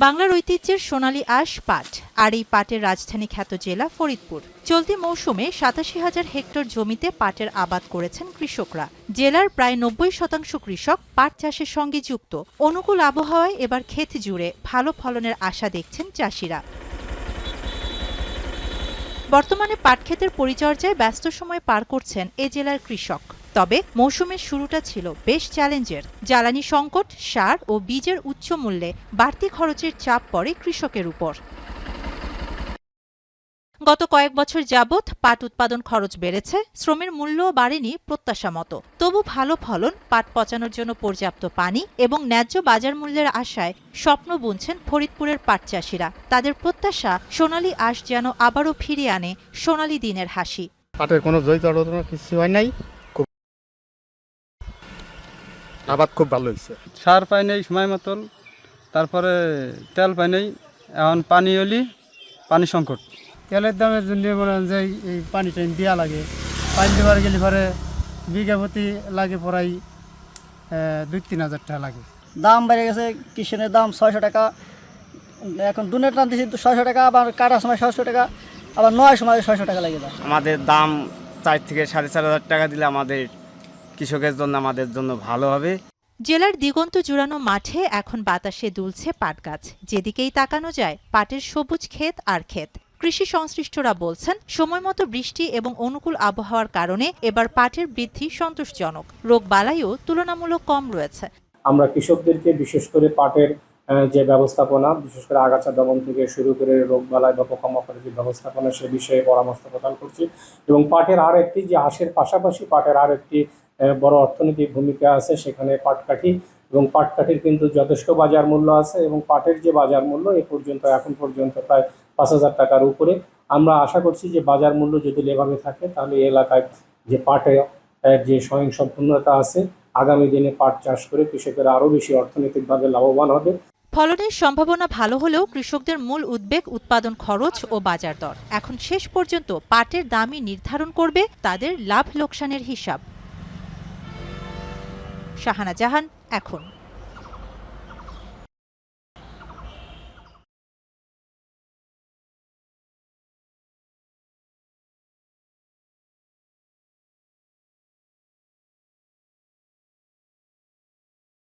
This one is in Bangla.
বাংলার ঐতিহ্যের সোনালী আঁশ পাট, আর এই পাটের রাজধানী খ্যাত জেলা ফরিদপুর। চলতি মৌসুমে ৮৭,০০০ হেক্টর জমিতে পাটের আবাদ করেছেন কৃষকরা। জেলার প্রায় ৯০% কৃষক পাট চাষের সঙ্গে যুক্ত। অনুকূল আবহাওয়ায় এবার ক্ষেত জুড়ে ভালো ফলনের আশা দেখছেন চাষিরা। বর্তমানে পাট ক্ষেতের পরিচর্যায় ব্যস্ত সময় পার করছেন এ জেলার কৃষক। তবে মৌসুমের শুরুটা ছিল বেশ চ্যালেঞ্জের। জ্বালানি সংকট, সার ও বীজের উচ্চ মূল্যে বাড়তি খরচের চাপ পড়ে কৃষকের উপর। গত কয়েক বছর যাবৎ পাট উৎপাদন খরচ বেড়েছে, শ্রমের মূল্যও বাড়েনি প্রত্যাশা মতো। তবু ভালো ফলন, পাট পচানোর জন্য পর্যাপ্ত পানি এবং ন্যায্য বাজার মূল্যের আশায় স্বপ্ন বুনছেন ফরিদপুরের পাট চাষিরা। তাদের প্রত্যাশা সোনালী আঁশ যেন আবারও ফিরিয়ে আনে সোনালী দিনের হাসি। পাটের কোনো জৈত কিছু হয় নাই, আবাদ খুব ভালো হয়েছে। সার পাই নাই সময় মতন, তারপরে তেল পাই নাই, এখন পানি হলি পানি সংকট। তেলের দামের জন্য মনে হয় যে এই পানি টাইম দেওয়া লাগে। পানি দেওয়ার গেলে পরে বিঘা প্রতি লাগে প্রায় ২-৩ হাজার টাকা লাগে। দাম বেড়ে গেছে, কিষানের দাম ৬০০ টাকা, এখন দুনের টান দিচ্ছি ৬০০ টাকা, আবার কাটার সময় ৬০০ টাকা, আবার নয় সময় ৬০০ টাকা লাগে যায়। আমাদের দাম ৪ থেকে ৪,৫০০ টাকা দিলে আমাদের কৃষকের জন্য, আমাদের জন্য ভালো হবে। জেলার দিগন্ত জুড়ানো মাঠে এখন বাতাসে দুলছে পাট গাছ। যেদিকেই তাকানো যায় পাটের সবুজ ক্ষেত আর ক্ষেত। কৃষি সংশ্লিষ্টরা বলছেন, সময়মতো বৃষ্টি এবং অনুকূল আবহাওয়ার কারণে এবার পাটের বৃদ্ধি সন্তোষজনক। রোগবালাইও তুলনামূলক কম রয়েছে। আমরা কৃষকদেরকে বিশেষ করে পাটের যে ব্যবস্থাপনা, বিশেষ করে আগাছা দমন থেকে শুরু করে রোগবালাই বা পোকামাকড়ের যে ব্যবস্থাপনা, সে বিষয়ে পরামর্শ প্রদান করছি। এবং পাটের আর একটি যে আঁশের পাশাপাশি পাটের আর একটি বড় অর্থনৈতিক ভূমিকা আছে, সেখানে পাটকাঠি। এবং পাটকাঠির কিন্তু যথেষ্ট বাজার মূল্য আছে, এবং পাটের যে বাজার মূল্য এখন পর্যন্ত প্রায় ৫,০০০ টাকার উপরে। আমরা আশা করছি যে বাজার মূল্য যদি এভাবে থাকে, তাহলে এই এলাকায় যে পাটের যে স্বয়ংসম্পূর্ণতা আছে, আগামী দিনে পাট চাষ করে কৃষকেরা আরও বেশি অর্থনৈতিকভাবে লাভবান হবে। ফলনের সম্ভাবনা ভালো হলেও কৃষকদের মূল উদ্বেগ উৎপাদন খরচ ও বাজার দর। এখন শেষ পর্যন্ত পাটের দামই নির্ধারণ করবে তাদের লাভ লোকসানের হিসাব। শাহানা জাহান, এখন।